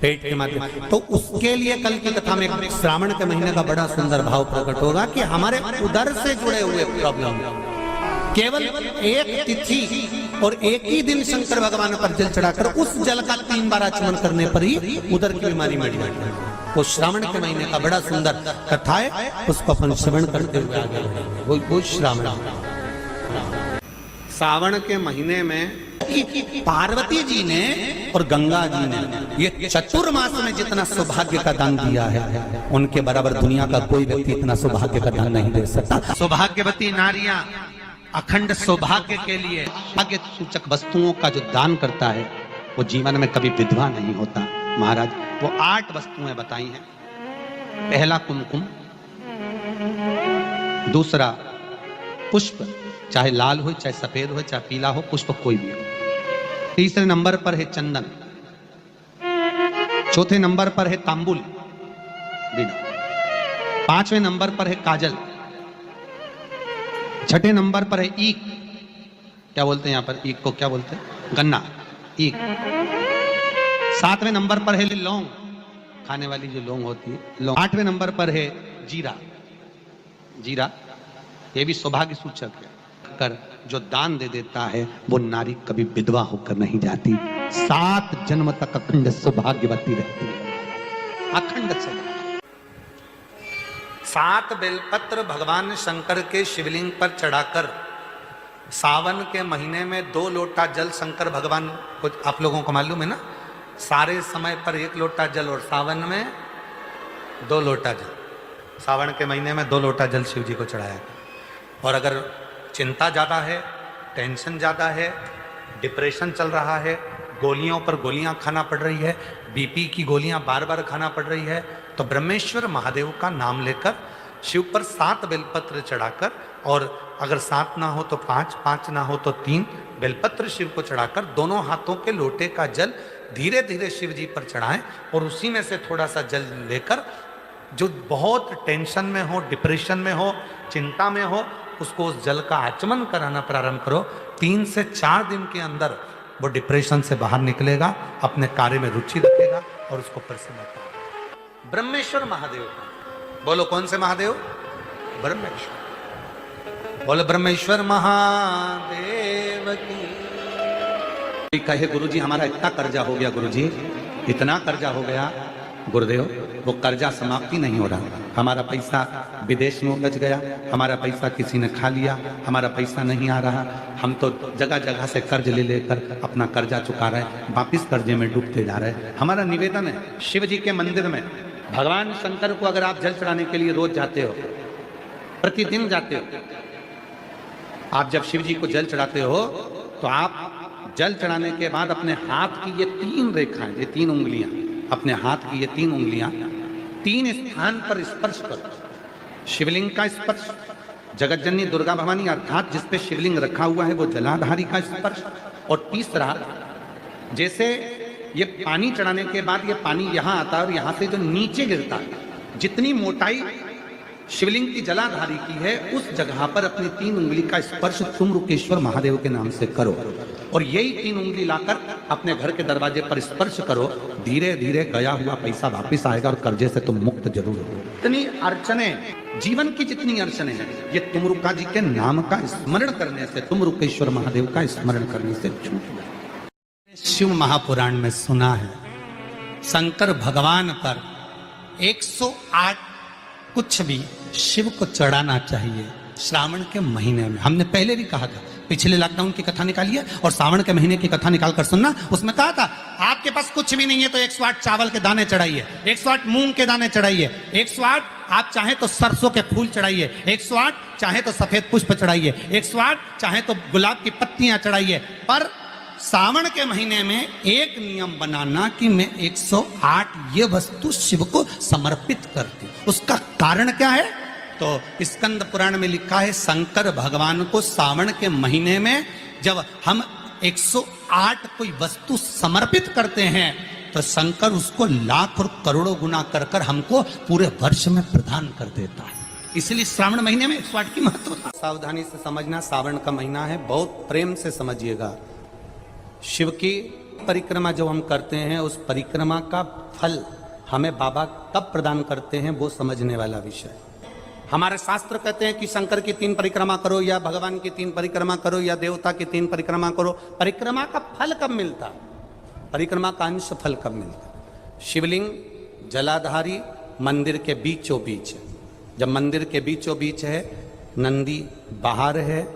पेट के माध्यम, तो उसके लिए कल की कथा में श्रावण के महीने का बड़ा सुंदर भाव प्रकट होगा कि हमारे उदर से जुड़े हुए प्रॉब्लम, केवल एक तिथि और एक ही दिन शंकर भगवान पर जल चढ़ाकर उस जल का 3 बार आचमन करने पर ही उदर की बीमारी मिट जाती है। वो श्रावण के महीने का बड़ा सुंदर कथा है, उसको अपन श्रवण करते हुए आगे बढ़ेंगे। वो श्रावण, सावन के महीने में पार्वती जी ने और गंगा जी ने ये चतुर्मास में जितना सौभाग्य का दान दिया है, उनके बराबर दुनिया का कोई व्यक्ति इतना सौभाग्य का दान नहीं दे सकता। सौभाग्यवती नारियां अखंड सौभाग्य के लिए भाग्य सूचक वस्तुओं का जो दान करता है वो जीवन में कभी विधवा नहीं होता। महाराज वो 8 वस्तुएं बताई हैं। पहला कुमकुम, दूसरा पुष्प, चाहे लाल हो, चाहे सफेद हो, चाहे पीला हो, पुष्प कोई भी हो। तीसरे नंबर पर है चंदन, चौथे नंबर पर है तांबुल, पांचवें नंबर पर है काजल, छठे नंबर पर है ईख, क्या बोलते हैं यहाँ पर ईख को, क्या बोलते हैं, गन्ना, ईख। सातवें नंबर पर है लौंग, खाने वाली जो लौंग होती है, लौंग। आठवें नंबर पर है जीरा, जीरा ये भी सौभाग्य सूचक है। रखकर जो दान दे देता है वो नारी कभी विधवा होकर नहीं जाती, 7 जन्म तक अखंड सौभाग्यवती रहती है, अखंड सौभाग्य। 7 बेलपत्र भगवान शंकर के शिवलिंग पर चढ़ाकर सावन के महीने में 2 लोटा जल शंकर भगवान को, आप लोगों को मालूम है ना, सारे समय पर 1 लोटा जल और सावन में 2 लोटा जल, सावन के महीने में 2 लोटा जल शिव जी को चढ़ाया। और अगर चिंता ज़्यादा है, टेंशन ज़्यादा है, डिप्रेशन चल रहा है, गोलियों पर गोलियां खाना पड़ रही है, बीपी की गोलियां बार बार खाना पड़ रही है, तो ब्रह्मेश्वर महादेव का नाम लेकर शिव पर 7 बेलपत्र चढ़ाकर, और अगर 7 ना हो तो 5, 5 ना हो तो 3 बेलपत्र शिव को चढ़ाकर दोनों हाथों के लोटे का जल धीरे धीरे शिव जी पर चढ़ाएं, और उसी में से थोड़ा सा जल लेकर जो बहुत टेंशन में हो, डिप्रेशन में हो, चिंता में हो, उसको उस जल का आचमन कराना प्रारंभ करो। 3 से 4 दिन के अंदर वो डिप्रेशन से बाहर निकलेगा, अपने कार्य में रुचि रखेगा और उसको प्रसन्न करेगा। ब्रह्मेश्वर महादेव, बोलो कौन से महादेव? ब्रह्मेश्वर। बोलो ब्रह्मेश्वर महादेव की। कहे गुरुजी हमारा इतना कर्जा हो गया, गुरुजी इतना कर्जा हो गया गुरुदेव, वो कर्जा समाप्ति नहीं हो रहा, हमारा पैसा विदेश में उलझ गया, हमारा पैसा किसी ने खा लिया, हमारा पैसा नहीं आ रहा, हम तो जगह जगह से कर्ज ले लेकर अपना कर्जा चुका रहे, वापिस कर्जे में डूबते जा रहे। हमारा निवेदन है शिव जी के मंदिर में भगवान शंकर को अगर आप जल चढ़ाने के लिए रोज जाते हो, प्रतिदिन जाते हो, आप जब शिव जी को जल चढ़ाते हो तो आप जल चढ़ाने के बाद अपने हाथ की ये 3 रेखाएं, ये 3 उंगलियां, अपने हाथ की ये 3 उंगलियां 3 स्थान पर स्पर्श करो। शिवलिंग का स्पर्श, जगत जननी दुर्गा भवानी अर्थात जिस पे शिवलिंग रखा हुआ है वो जलाधारी का स्पर्श, और तीसरा जैसे ये पानी चढ़ाने के बाद ये पानी यहाँ आता है और यहाँ से जो नीचे गिरता है, जितनी मोटाई शिवलिंग की जलाधारी की है उस जगह पर अपनी 3 उंगली का स्पर्श तुमरुकेश्वर महादेव के नाम से करो, और यही 3 उंगली लाकर अपने घर के दरवाजे पर स्पर्श करो। धीरे धीरे गया हुआ पैसा वापिस आएगा और कर्जे से तुम मुक्त जरूर हो। इतनी अड़चने, जीवन की जितनी अड़चने हैं, ये तुमरुका जी के नाम का स्मरण करने से, तुमरुकेश्वर महादेव का स्मरण करने से छूट जाए। शिव महापुराण में सुना है शंकर भगवान पर 108 कुछ भी शिव को चढ़ाना चाहिए श्रावण के महीने में। हमने पहले भी कहा था, पिछले लॉकडाउन की कथा निकालिए और सावन के महीने की कथा निकाल कर सुनना। उसमें कहा था आपके पास कुछ भी नहीं है तो 108 चावल के दाने चढ़ाइए, 108 मूंग के दाने चढ़ाइए, 108 आप चाहे तो सरसों के फूल चढ़ाइए, 108 चाहे तो सफेद पुष्प चढ़ाइए, 108 चाहे तो गुलाब की पत्तियां चढ़ाइए। पर सावन के महीने में एक नियम बनाना कि मैं 108 ये वस्तु शिव को समर्पित करती। उसका कारण क्या है? तो स्कंद पुराण में लिखा है शंकर भगवान को सावन के महीने में जब हम 108 कोई वस्तु समर्पित करते हैं तो शंकर उसको लाख और करोड़ों गुना कर कर हमको पूरे वर्ष में प्रदान कर देता है। इसलिए श्रावण महीने में 108 की महत्वता। सावधानी से समझना, सावन का महीना है, बहुत प्रेम से समझिएगा। शिव की परिक्रमा जो हम करते हैं उस परिक्रमा का फल हमें बाबा कब प्रदान करते हैं वो समझने वाला विषय। हमारे शास्त्र कहते हैं कि शंकर की 3 परिक्रमा करो या भगवान की 3 परिक्रमा करो या देवता की 3 परिक्रमा करो। परिक्रमा का फल कब मिलता? परिक्रमा का अंश फल कब मिलता? शिवलिंग जलाधारी मंदिर के बीचों बीच है। जब मंदिर के बीचों बीच है, नंदी बाहर है,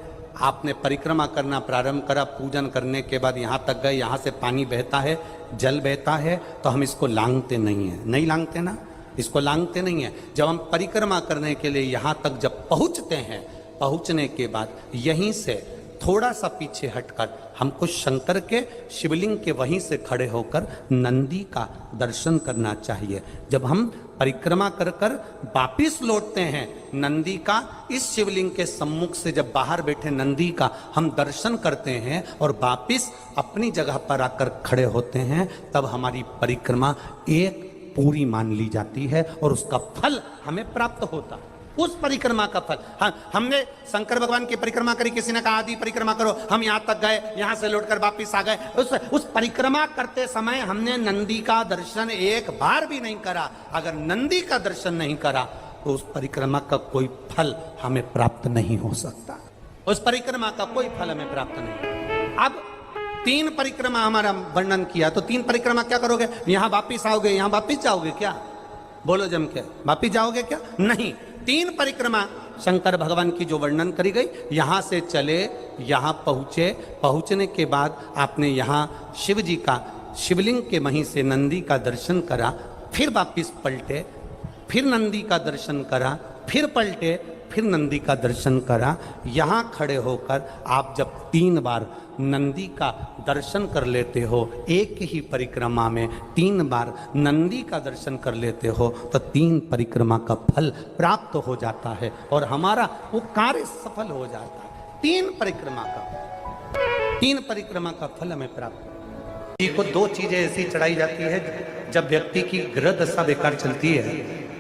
आपने परिक्रमा करना प्रारंभ करा, पूजन करने के बाद यहाँ तक गए, यहाँ से पानी बहता है, जल बहता है, तो हम इसको लांघते नहीं है, नहीं लांघते ना, इसको लांघते नहीं है। जब हम परिक्रमा करने के लिए यहाँ तक जब पहुँचते हैं, पहुँचने के बाद यहीं से थोड़ा सा पीछे हटकर हमको शंकर के शिवलिंग के वहीं से खड़े होकर नंदी का दर्शन करना चाहिए। जब हम परिक्रमा कर कर वापिस लौटते हैं, नंदी का इस शिवलिंग के सम्मुख से जब बाहर बैठे नंदी का हम दर्शन करते हैं और वापिस अपनी जगह पर आकर खड़े होते हैं, तब हमारी परिक्रमा एक पूरी मान ली जाती है और उसका फल हमें प्राप्त होता है। उस परिक्रमा का फल, हाँ, हमने शंकर भगवान की परिक्रमा करी, किसी ने कहा आदि परिक्रमा करो, हम यहाँ तक गए, यहाँ से लौटकर वापिस आ गए। उस परिक्रमा करते समय हमने नंदी का दर्शन एक बार भी नहीं करा। अगर नंदी का दर्शन नहीं करा तो उस परिक्रमा का कोई फल हमें प्राप्त नहीं हो सकता। उस परिक्रमा का कोई फल हमें प्राप्त नहीं। अब 3 परिक्रमा हमारा वर्णन किया, तो 3 परिक्रमा क्या करोगे? यहां वापिस आओगे, यहां वापिस जाओगे क्या? बोलो जम के, वापिस जाओगे क्या? नहीं। 3 परिक्रमा शंकर भगवान की जो वर्णन करी गई, यहां से चले, यहां पहुंचे, पहुंचने के बाद आपने यहां शिव जी का शिवलिंग के वहीं से नंदी का दर्शन करा, फिर वापिस पलटे, फिर नंदी का दर्शन करा, फिर पलटे, फिर नंदी का दर्शन करा। यहाँ खड़े होकर आप जब 3 बार नंदी का दर्शन कर लेते हो, एक ही परिक्रमा में 3 बार नंदी का दर्शन कर लेते हो, तो 3 परिक्रमा का फल प्राप्त हो जाता है और हमारा वो कार्य सफल हो जाता है। 3 परिक्रमा का फल हमें प्राप्त। जी को 2 चीजें ऐसी चढ़ाई जाती है, जब व्यक्ति की ग्रह दशा बेकार चलती है,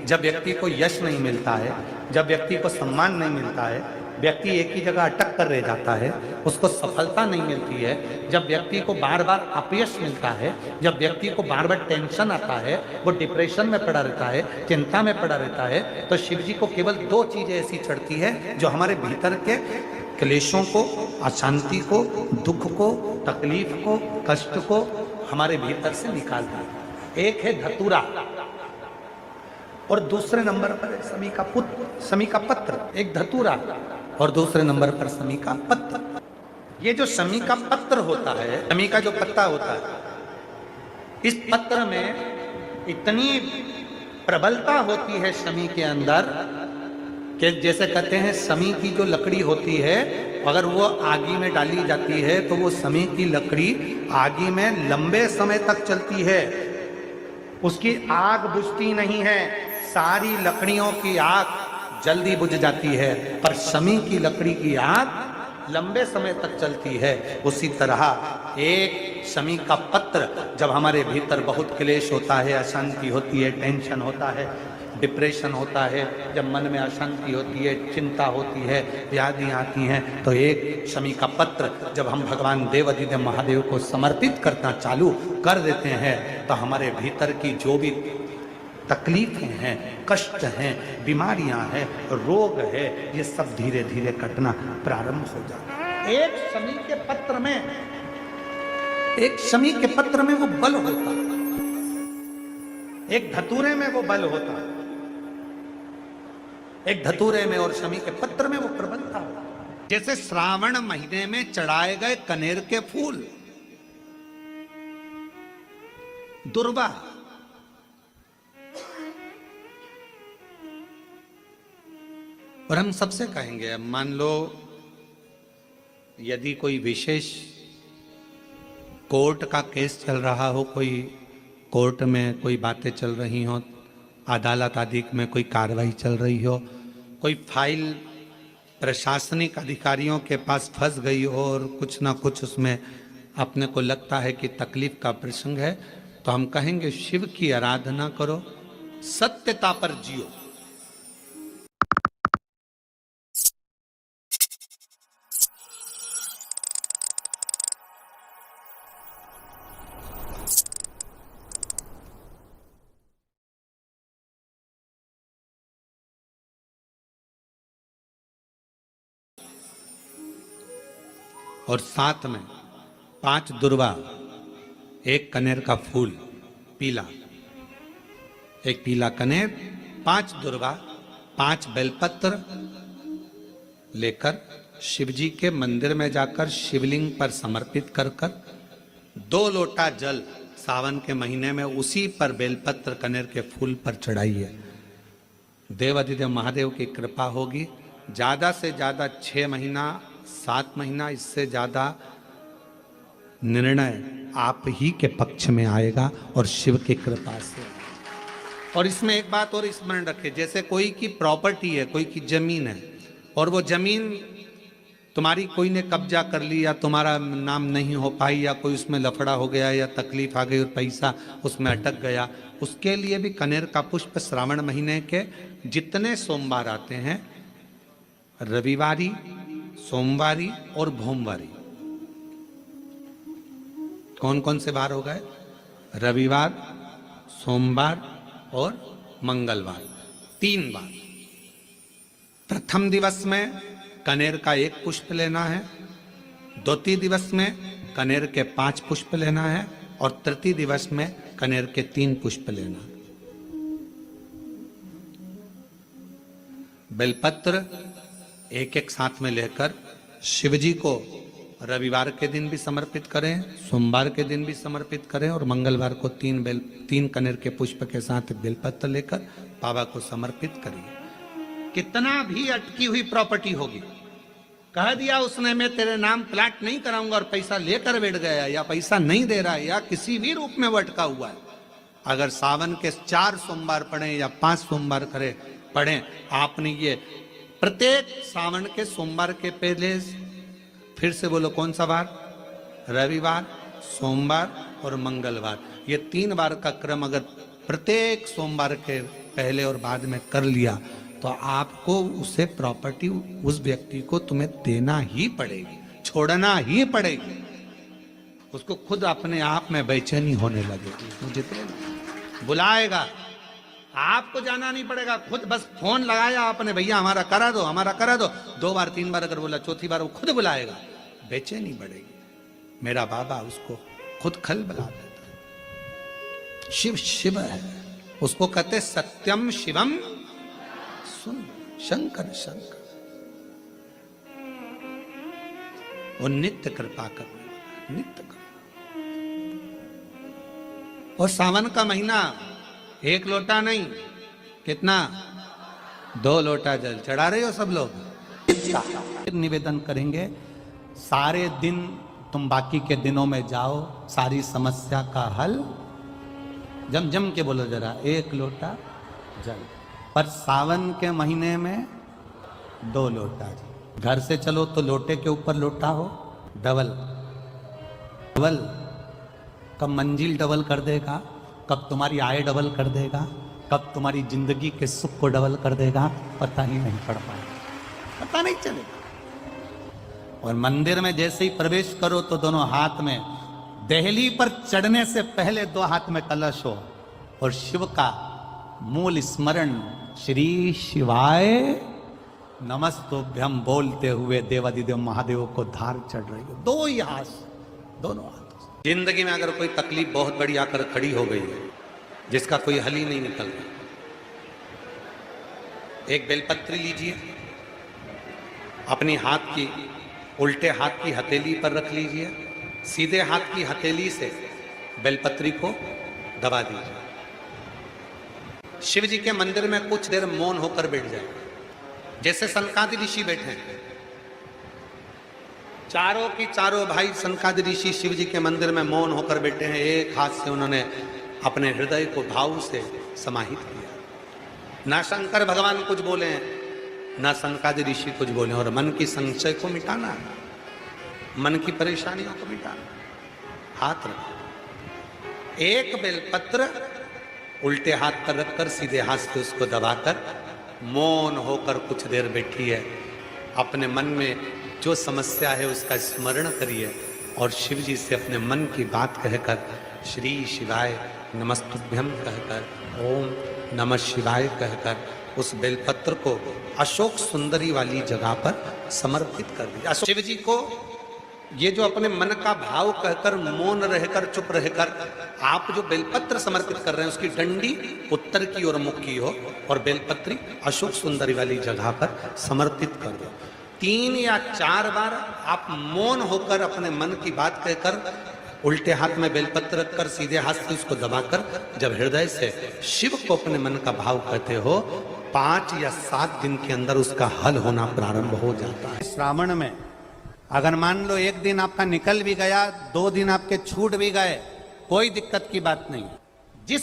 जब व्यक्ति को यश नहीं मिलता है, जब व्यक्ति को सम्मान नहीं मिलता है, व्यक्ति एक ही जगह अटक कर रह जाता है, उसको सफलता नहीं मिलती है, जब व्यक्ति को बार बार अपयश मिलता है, जब व्यक्ति को बार बार टेंशन आता है, वो डिप्रेशन में पड़ा रहता है, चिंता में पड़ा रहता है, तो शिव जी को केवल 2 चीजें ऐसी चढ़ती है जो हमारे भीतर के क्लेशों को, अशांति को, दुख को, तकलीफ को, कष्ट को हमारे भीतर से निकालता है। एक है धतूरा और दूसरे नंबर पर समी का पत्र। एक धतूरा और दूसरे नंबर पर समी का पत्र। ये जो समी का पत्र होता है, समी का जो पत्ता होता है, इस पत्र में इतनी प्रबलता होती है समी के अंदर कि जैसे कहते हैं समी की जो लकड़ी होती है, अगर वो आगी में डाली जाती है तो वो समी की लकड़ी आगी में लंबे समय तक चलती है, उसकी आग बुझती नहीं है। सारी लकड़ियों की आग जल्दी बुझ जाती है, पर समी की लकड़ी की आग लंबे समय तक चलती है। उसी तरह एक समी का पत्र, जब हमारे भीतर बहुत क्लेश होता है, अशांति होती है, टेंशन होता है, डिप्रेशन होता है, जब मन में अशांति होती है, चिंता होती है, व्याधियाँ आती हैं, तो एक शमी का पत्र जब हम भगवान देवाधिदेव महादेव को समर्पित करना चालू कर देते हैं, तो हमारे भीतर की जो भी तकलीफें हैं, कष्ट हैं, बीमारियां हैं, रोग है, ये सब धीरे धीरे कटना प्रारंभ हो जाता है। एक शमी के पत्र में वो बल होता है, एक धतूरे में वो बल होता है, एक धतूरे में और शमी के पत्र में वो प्रबलता होता है। जैसे श्रावण महीने में चढ़ाए गए कनेर के फूल, दुर्वा, और हम सबसे कहेंगे, अब मान लो यदि कोई विशेष कोर्ट का केस चल रहा हो, कोई कोर्ट में कोई बातें चल रही हो, अदालत आदि में कोई कार्रवाई चल रही हो, कोई फाइल प्रशासनिक अधिकारियों के पास फंस गई हो और कुछ ना कुछ उसमें अपने को लगता है कि तकलीफ का प्रसंग है, तो हम कहेंगे शिव की आराधना करो, सत्यता पर जियो। और साथ में 5 दुर्वा, 1 कनेर का फूल पीला, 1 पीला कनेर, 5 दुर्वा, 5 बेलपत्र लेकर शिवजी के मंदिर में जाकर शिवलिंग पर समर्पित कर 2 लोटा जल सावन के महीने में उसी पर बेलपत्र कनेर के फूल पर चढ़ाइए। देवाधिदेव महादेव की कृपा होगी। ज़्यादा से ज़्यादा 6 महीना 7 महीना, इससे ज़्यादा निर्णय आप ही के पक्ष में आएगा और शिव की कृपा से। और इसमें एक बात और स्मरण रखें, जैसे कोई की प्रॉपर्टी है, कोई की जमीन है, और वो जमीन तुम्हारी कोई ने कब्जा कर ली या तुम्हारा नाम नहीं हो पाई या कोई उसमें लफड़ा हो गया या तकलीफ आ गई और पैसा उसमें अटक गया, उसके लिए भी कनेर का पुष्प श्रावण महीने के जितने सोमवार आते हैं, रविवारी, सोमवारी और भोमवारी, कौन कौन से वार हो गए? रविवार, सोमवार और मंगलवार, 3 बार। प्रथम दिवस में कनेर का 1 पुष्प लेना है, द्वितीय दिवस में कनेर के 5 पुष्प लेना है और तृतीय दिवस में कनेर के 3 पुष्प लेना है। बेलपत्र एक एक साथ में लेकर शिव जी को रविवार के दिन भी समर्पित करें, सोमवार के दिन भी समर्पित करें और मंगलवार को 3 कनेर के पुष्प के साथ बेलपत्र लेकर बाबा को समर्पित करिए। कितना भी अटकी हुई प्रॉपर्टी होगी, कह दिया उसने मैं तेरे नाम प्लाट नहीं कराऊंगा और पैसा लेकर बैठ गया या पैसा नहीं दे रहा है या किसी भी रूप में वो अटका हुआ है, अगर सावन के 4 सोमवार पढ़े या 5 सोमवार पढ़े, आपने ये प्रत्येक सावन के सोमवार के पहले, फिर से बोलो कौन सा बार, रविवार, सोमवार और मंगलवार, ये 3 बार का क्रम अगर प्रत्येक सोमवार के पहले और बाद में कर लिया तो आपको उसे प्रॉपर्टी उस व्यक्ति को तुम्हें देना ही पड़ेगी, छोड़ना ही पड़ेगी। उसको खुद अपने आप में बेचैनी होने लगेगी, मुझे बुलाएगा, आपको जाना नहीं पड़ेगा, खुद बस फोन लगाया आपने, भैया हमारा करा दो, हमारा करा दो, 2 बार 3 बार अगर बोला, चौथी बार वो खुद बुलाएगा, बेचैनी बढ़ेगी। मेरा बाबा उसको खुद खल बुला देता है। शिव शिव है, उसको कहते सत्यम शिवम सुन, शंकर शंकर, वो नित्य कृपा करने वाला, नित्य कृपा। और सावन का महीना 1 लोटा नहीं, कितना, 2 लोटा जल चढ़ा रहे हो सब लोग। निवेदन करेंगे, सारे दिन तुम बाकी के दिनों में जाओ, सारी समस्या का हल, जम जम के बोलो जरा, 1 लोटा जल, पर सावन के महीने में 2 लोटा जल। घर से चलो तो लोटे के ऊपर लोटा हो, डबल डबल, कब मंजिल डबल कर देगा, कब तुम्हारी आय डबल कर देगा, कब तुम्हारी जिंदगी के सुख को डबल कर देगा, पता ही नहीं पड़ पाएगा, पता नहीं चलेगा। और मंदिर में जैसे ही प्रवेश करो तो दोनों हाथ में, देहली पर चढ़ने से पहले 2 हाथ में कलश हो और शिव का मूल स्मरण, श्री शिवाय नमस्तुभ्यम बोलते हुए देवादिदेव महादेव को धार चढ़ रही हो, 2 ही हाथ, दोनों हाथ। जिंदगी में अगर कोई तकलीफ बहुत बड़ी आकर खड़ी हो गई है जिसका कोई हल ही नहीं निकल रहा, एक बेलपत्री लीजिए, अपनी हाथ की उल्टे हाथ की हथेली पर रख लीजिए, सीधे हाथ की हथेली से बेलपत्री को दबा दीजिए। शिव जी के मंदिर में कुछ देर मौन होकर बैठ जाए, जैसे सनकादि ऋषि बैठे हैं, चारों की चारों भाई सनकादि ऋषि शिव जी के मंदिर में मौन होकर बैठे हैं। एक हाथ से उन्होंने अपने हृदय को भाव से समाहित किया, ना शंकर भगवान कुछ बोले हैं, ना सनकादि ऋषि कुछ बोले, और मन की संशय को मिटाना है, मन की परेशानियों को मिटाना। हाथ रखो, एक बेलपत्र उल्टे हाथ पर रखकर सीधे हाथ से उसको दबाकर मौन होकर कुछ देर बैठी है, अपने मन में जो समस्या है उसका स्मरण करिए और शिव जी से अपने मन की बात कहकर श्री शिवाय नमस्तुभ्यम कहकर, ओम नमः शिवाय कहकर उस बेलपत्र को अशोक सुंदरी वाली जगह पर समर्पित कर दिया। शिव जी को ये जो अपने मन का भाव कहकर मौन रहकर चुप रहकर आप जो बेलपत्र समर्पित कर रहे हैं उसकी डंडी उत्तर की ओर मुख की हो और बेलपत्री अशोक सुंदरी वाली जगह पर समर्पित कर दो। 3 या 4 बार आप मौन होकर अपने मन की बात कहकर उल्टे हाथ में बेलपत्र रखकर सीधे हाथ से उसको दबाकर जब हृदय से शिव को अपने मन का भाव कहते हो, 5 या 7 दिन के अंदर उसका हल होना प्रारंभ हो जाता है। श्रावण में अगर मान लो 1 दिन आपका निकल भी गया, 2 दिन आपके छूट भी गए, कोई दिक्कत की बात नहीं।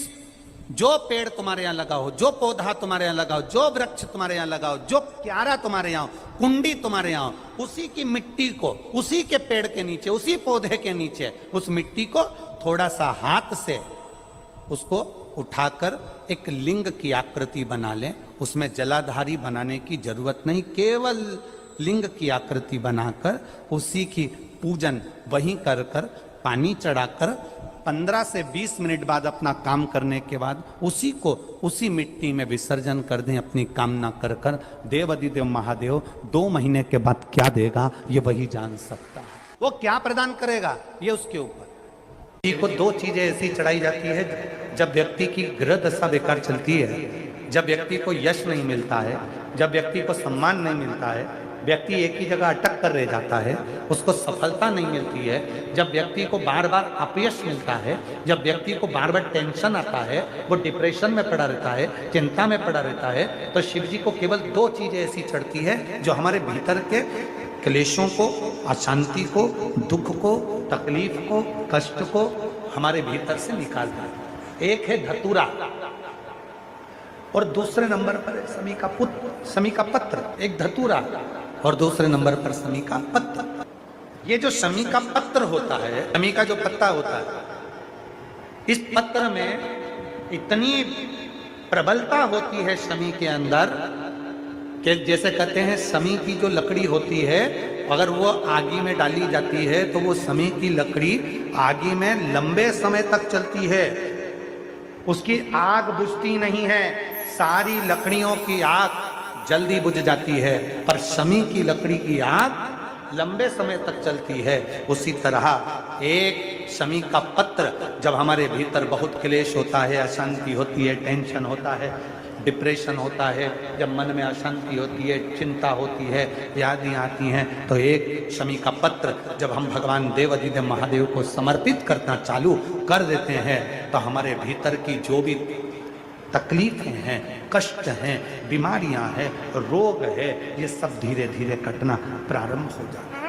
जो पेड़ तुम्हारे यहाँ लगाओ, जो पौधा तुम्हारे यहाँ लगाओ, जो वृक्ष तुम्हारे यहाँ लगाओ, जो क्यारा तुम्हारे यहाँ, कुंडी तुम्हारे यहाँ, उसी की मिट्टी को, उसी के पेड़ के नीचे, उसी पौधे के नीचे उस मिट्टी को थोड़ा सा हाथ से उसको उठाकर एक लिंग की आकृति बना लें। उसमें जलाधारी बनाने की जरूरत नहीं, केवल लिंग की आकृति बनाकर उसी की पूजन वहीं कर पानी चढ़ाकर 15 से 20 मिनट बाद अपना काम करने के बाद उसी को उसी मिट्टी में विसर्जन कर दें अपनी कामना कर कर, देव अधिदेव महादेव 2 महीने के बाद क्या देगा ये वही जान सकता है। वो क्या प्रदान करेगा ये उसके ऊपर। को 2 चीजें ऐसी चढ़ाई जाती है जब व्यक्ति की ग्रह दशा बेकार चलती है, जब व्यक्ति को यश नहीं मिलता है, जब व्यक्ति को सम्मान नहीं मिलता है, व्यक्ति एक ही जगह अटक कर रह जाता है, उसको सफलता नहीं मिलती है, जब व्यक्ति को बार बार अपयश मिलता है, जब व्यक्ति को बार बार टेंशन आता है, वो डिप्रेशन में पड़ा रहता है, चिंता में पड़ा रहता है, तो शिव जी को केवल 2 चीजें ऐसी चढ़ती है जो हमारे भीतर के क्लेशों को, अशांति को, दुख को, तकलीफ को, कष्ट को हमारे भीतर से निकाल दें। एक है धतूरा और दूसरे नंबर पर समी का पत्र। एक धतूरा और दूसरे नंबर पर समी का पत्र। ये जो समी का पत्र होता है, समी का जो पत्ता होता है, इस पत्र में इतनी प्रबलता होती है समी के अंदर कि जैसे कहते हैं समी की जो लकड़ी होती है अगर वो आगी में डाली जाती है तो वो समी की लकड़ी आगी में लंबे समय तक चलती है, उसकी आग बुझती नहीं है। सारी लकड़ियों की आग जल्दी बुझ जाती है पर समी की लकड़ी की आग लंबे समय तक चलती है। उसी तरह एक समी का पत्र जब हमारे भीतर बहुत क्लेश होता है, अशांति होती है, टेंशन होता है, डिप्रेशन होता है, जब मन में अशांति होती है, चिंता होती है, यादें आती हैं, तो एक शमी का पत्र जब हम भगवान देव अधिदेव महादेव को समर्पित करना चालू कर देते हैं तो हमारे भीतर की जो भी तकलीफें हैं, कष्ट हैं, बीमारियां हैं, रोग है, ये सब धीरे धीरे कटना प्रारंभ हो जाता है।